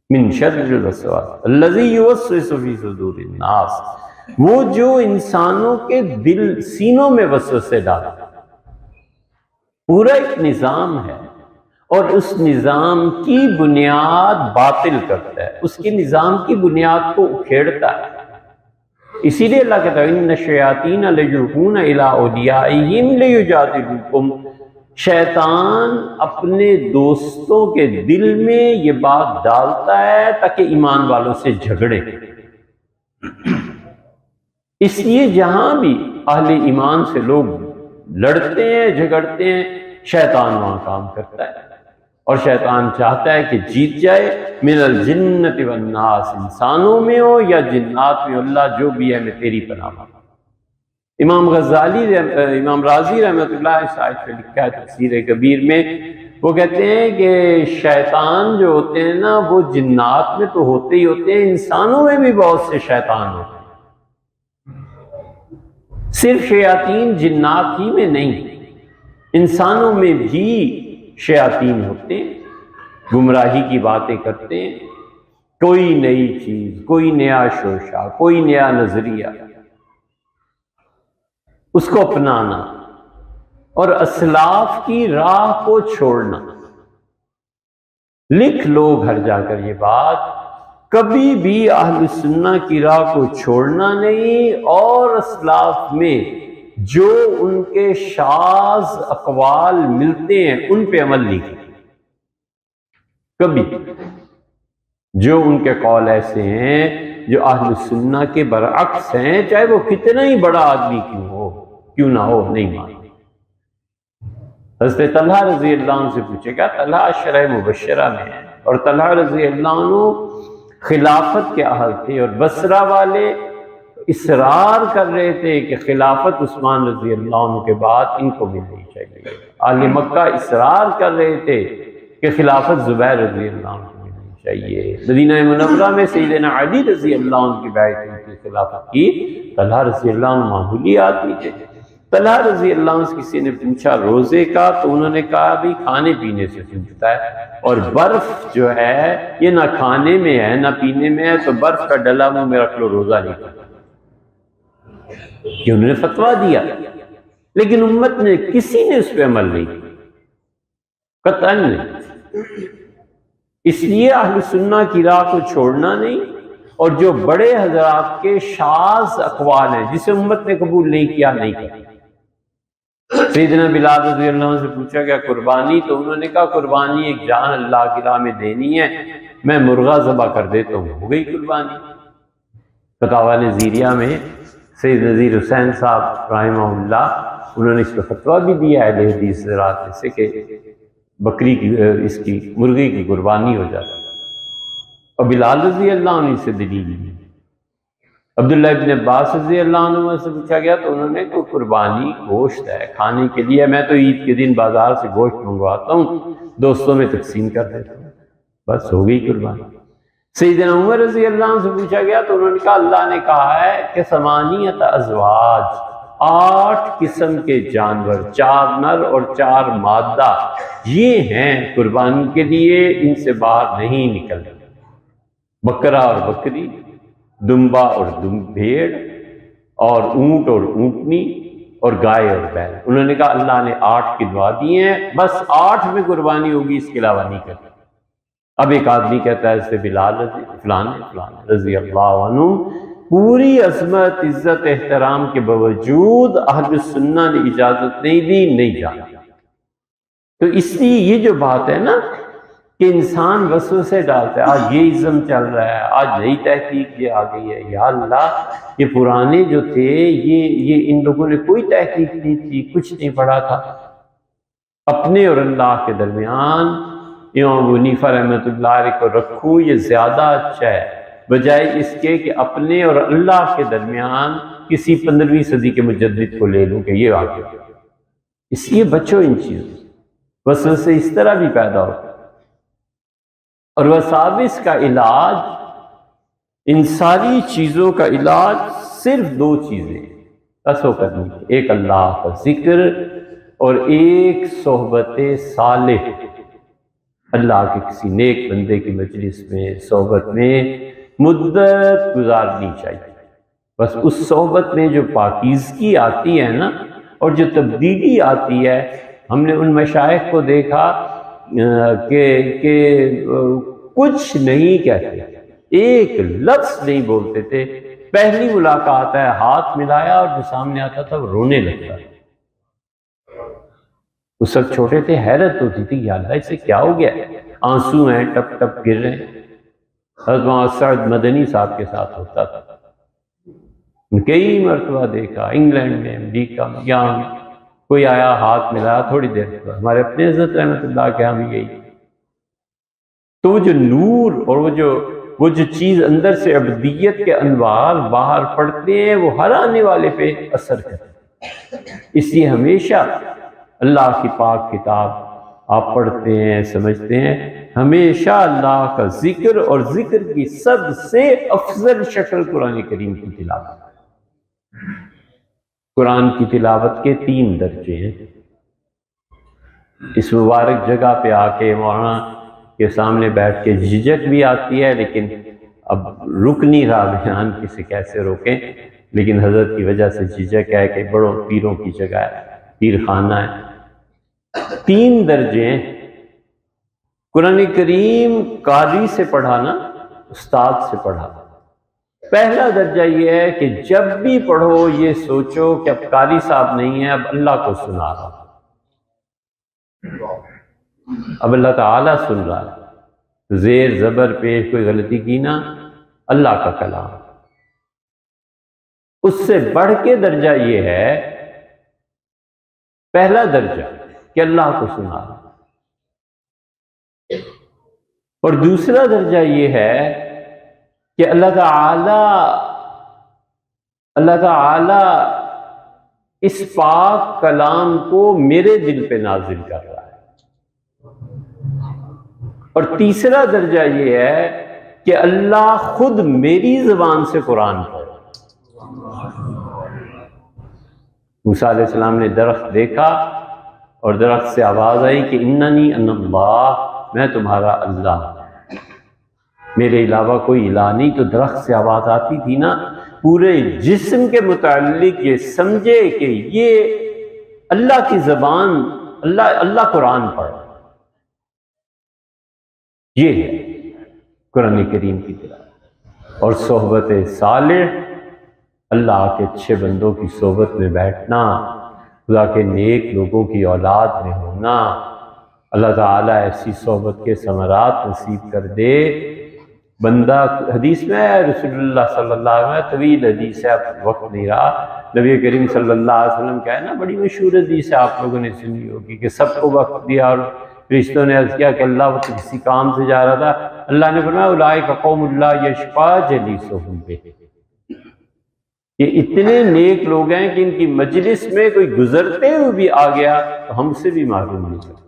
من شر الوسواس الذی یوسوس فی صدور الناس، وہ جو انسانوں کے دل سینوں میں وسوسے ڈالتا ہے۔ پورا ایک نظام ہے اور اس نظام کی بنیاد باطل کرتا ہے، اس کے نظام کی بنیاد کو اکھیڑتا ہے۔ اسی لیے اللہ کہتا ہے ان الشیاطین لیوحون الی اولیائہم لیجادلوکم، شیطان اپنے دوستوں کے دل میں یہ بات ڈالتا ہے تاکہ ایمان والوں سے جھگڑے۔ اس لیے جہاں بھی اہل ایمان سے لوگ لڑتے ہیں جھگڑتے ہیں، شیطان وہاں کام کرتا ہے، اور شیطان چاہتا ہے کہ جیت جائے۔ من الجنت والناس، انسانوں میں ہو یا جنات میں، اللہ جو بھی ہے میں تیری پناہ مانگتا ہوں۔ امام راضی رحمۃ اللہ اس آیت پہ لکھا ہے تفسیر کبیر میں، وہ کہتے ہیں کہ شیطان جو ہوتے ہیں نا وہ جنات میں تو ہوتے ہی ہوتے ہیں، انسانوں میں بھی بہت سے شیطان ہوتے ہیں۔ صرف شیاطین جنات ہی میں نہیں، انسانوں میں بھی شیاطین ہوتے ہیں، گمراہی کی باتیں کرتے ہیں، کوئی نئی چیز، کوئی نیا شوشہ، کوئی نیا نظریہ، اس کو اپنانا اور اسلاف کی راہ کو چھوڑنا۔ لکھ لو گھر جا کر یہ بات، کبھی بھی اہل سنہ کی راہ کو چھوڑنا نہیں، اور اسلاف میں جو ان کے شاذ اقوال ملتے ہیں ان پہ عمل نہیں کرنا کبھی۔ جو ان کے قول ایسے ہیں جو اہل سنہ کے برعکس ہیں، چاہے وہ کتنا ہی بڑا آدمی کیوں نہ ہو، نہیں مانتے۔ حضرت طلحہ رضی اللہ عنہ سے پوچھے گا، طلحہ عشرہ مبشرہ میں ہے، اور طلحہ رضی اللہ عنہ خلافت کے اہل تھے، اور بصرہ والے اصرار کر رہے تھے کہ خلافت عثمان رضی اللہ عنہ کے بعد ان کو ملنی چاہیے۔ اہل مکہ اصرار کر رہے تھے کہ خلافت زبیر رضی اللہ عنہ کو ملنی چاہیے۔ مدینہ منورہ میں سیدنا علی رضی اللہ عنہ کی بیعت ہوئی تھی خلافت کی، طلحہ رضی اللہ عنہ معمولی آدمی تھے۔ طلحہ رضی اللہ عنہ سے کسی نے پوچھا روزے کا، تو انہوں نے کہا بھی کھانے پینے سے پوچھتا ہے، اور برف جو ہے یہ نہ کھانے میں ہے نہ پینے میں ہے، تو برف کا ڈلا منہ میں رکھ لو، روزہ نہیں کرتا۔ کہ انہوں نے فتویٰ دیا، لیکن امت نے کسی نے اس پہ عمل نہیں کیا، قطعاً نہیں۔ اس لیے اہل سنہ کی راہ کو چھوڑنا نہیں، اور جو بڑے حضرات کے شاذ اقوال ہیں جسے امت نے قبول نہیں کیا، نہیں کرنا۔ سیدنا بلال رضی اللہ عنہ سے پوچھا گیا قربانی، تو انہوں نے کہا قربانی ایک جان اللہ کی راہ میں دینی ہے، میں مرغا ذبح کر دیتا ہوں، ہو گئی قربانی۔ فتاویٰ نظیریہ میں سید نذیر حسین صاحب رحمہ اللہ، انہوں نے اس پہ فتویٰ بھی دیا ہے اہل حدیث حضرات میں سے کہ بکری کی، اس کی مرغی کی قربانی ہو جاتی ہے، اور بلال رضی اللہ عنہ سے دلیل دی۔ عبداللہ ابن عباس رضی اللہ عنہ سے پوچھا گیا تو انہوں نے کوئی قربانی گوشت ہے کھانے کے لیے، میں تو عید کے دن بازار سے گوشت منگواتا ہوں، دوستوں میں تقسیم کر دیتا ہوں، بس ہو گئی قربانی۔ سیدنا عمر رضی اللہ عنہ سے پوچھا گیا تو انہوں نے کہا اللہ نے کہا ہے کہ ثمانیت ازواج، 8 قسم کے جانور، 4 نر اور 4 مادہ، یہ ہیں قربانی کے لیے، ان سے باہر نہیں نکلنا۔ بکرا اور بکری، دمبا اور بھیڑ، اور اونٹ اور اونٹنی، اور گائے اور بیل۔ انہوں نے کہا اللہ نے 8 کی دعا دی ہیں، بس 8 میں قربانی ہوگی، اس کے علاوہ نہیں کرنا۔ اب ایک آدمی کہتا ہے جیسے بلال فلان رضی اللہ عنہ، پوری عظمت عزت احترام کے باوجود اہل سنہ نے اجازت نہیں دی، نہیں جانا۔ تو اس لیے یہ جو بات ہے نا کہ انسان وسوسے ڈالتا ہے، آج یہ ازم چل رہا ہے، آج نئی تحقیق یہ آ گئی ہے، یا اللہ یہ پرانے جو تھے یہ ان لوگوں نے کوئی تحقیق نہیں تھی، کچھ نہیں پڑھا تھا۔ اپنے اور اللہ کے درمیان امام ابو حنیفہ رحمۃ اللہ علیہ کو رکھوں، یہ زیادہ اچھا ہے بجائے اس کے کہ اپنے اور اللہ کے درمیان کسی 15ویں صدی کے مجدد کو لے لوں کہ یہ آگے۔ اس لیے بچو ان چیزوں، وسوسے اس طرح بھی پیدا ہوتے، اور وساوس کا علاج، ان ساری چیزوں کا علاج صرف 2 چیزیں بس ہو کرنی، ایک اللہ کا ذکر اور ایک صحبت صالح۔ اللہ کے کسی نیک بندے کی مجلس میں، صحبت میں مدت گزارنی چاہیے۔ بس اس صحبت میں جو پاکیزگی آتی ہے نا اور جو تبدیلی آتی ہے، ہم نے ان مشائخ کو دیکھا کہ کچھ نہیں کہتے، ایک لفظ نہیں بولتے تھے، پہلی ملاقات ہے ہاتھ ملایا اور جو سامنے آتا تھا وہ رونے لگتا۔ اس وقت چھوٹے تھے، حیرت ہوتی تھی یا اللہ اسے کیا ہو گیا، آنسو ہیں ٹپ ٹپ گر رہے ہیں۔ حضرت محمد سعد مدنی صاحب کے ساتھ ہوتا تھا، کئی مرتبہ دیکھا، انگلینڈ میں، امریکہ میں، یہاں کوئی آیا ہاتھ ملایا، تھوڑی دیر بعد ہمارے اپنے حضرت رحمۃ اللہ کے ہاں بھی گئی، تو وہ جو نور اور وہ جو چیز اندر سے عبدیت کے انوار باہر پڑتے ہیں وہ ہر آنے والے پہ اثر کرتے ہیں۔ اس لیے ہمیشہ اللہ کی پاک کتاب آپ پڑھتے ہیں، سمجھتے ہیں، ہمیشہ اللہ کا ذکر، اور ذکر کی سب سے افضل شکل قرآن کریم کی تلاوت۔ قرآن کی تلاوت کے 3 درجے ہیں۔ اس مبارک جگہ پہ آ کے مولانا کے سامنے بیٹھ کے جھجک بھی آتی ہے، لیکن اب رک نہیں رہا بیان، کسے کیسے روکیں، لیکن حضرت کی وجہ سے جھجک ہے کہ بڑوں پیروں کی جگہ ہے، پیر خانہ ہے۔ 3 درجے ہیں۔ قرآن کریم قاری سے پڑھانا، استاد سے پڑھانا۔ پہلا درجہ یہ ہے کہ جب بھی پڑھو یہ سوچو کہ اب قاری صاحب نہیں ہے، اب اللہ کو سنا رہا، اب اللہ تعالیٰ سن رہا ہے، زیر زبر پیش کوئی غلطی کی نا، اللہ کا کلام۔ اس سے بڑھ کے درجہ یہ ہے، پہلا درجہ کہ اللہ کو سنا رہا، اور دوسرا درجہ یہ ہے کہ اللہ تعالی اس پاک کلام کو میرے دل پہ نازل کر رہا ہے، اور تیسرا درجہ یہ ہے کہ اللہ خود میری زبان سے قرآن پڑھ۔ موسیٰ علیہ السلام نے درخت دیکھا اور درخت سے آواز آئی کہ اننی انا اللہ، میں تمہارا اللہ ہوں، میرے علاوہ کوئی الہ نہیں۔ تو درخت سے آواز آتی تھی نا، پورے جسم کے متعلق یہ سمجھے کہ یہ اللہ کی زبان، اللہ قرآن پڑھ۔ یہ ہے قرآن کریم کی تلاوت۔ اور صحبت صالح، اللہ کے اچھے بندوں کی صحبت میں بیٹھنا، خدا کے نیک لوگوں کی اولاد میں ہونا، اللہ تعالیٰ ایسی صحبت کے ثمرات نصیب کر دے۔ بندہ حدیث میں ہے، رسول اللہ صلی اللہ علیہ وسلم، طویل حدیث ہے، اب وقت نہیں رہا، نبی کریم صلی اللہ علیہ وسلم کا ہے نا، بڑی مشہور حدیث ہے، آپ لوگوں نے سنی ہوگی کہ سب کو وقت دیا اور فرشتوں نے عرض کیا کہ اللہ وہ کسی کام سے جا رہا تھا، اللہ نے فرمایا اولئک قوم اللہ یشفع جلیسہم بہ، یہ اتنے نیک لوگ ہیں کہ ان کی مجلس میں کوئی گزرتے ہوئے بھی آ گیا تو ہم سے بھی معلوم نہیں کرتا۔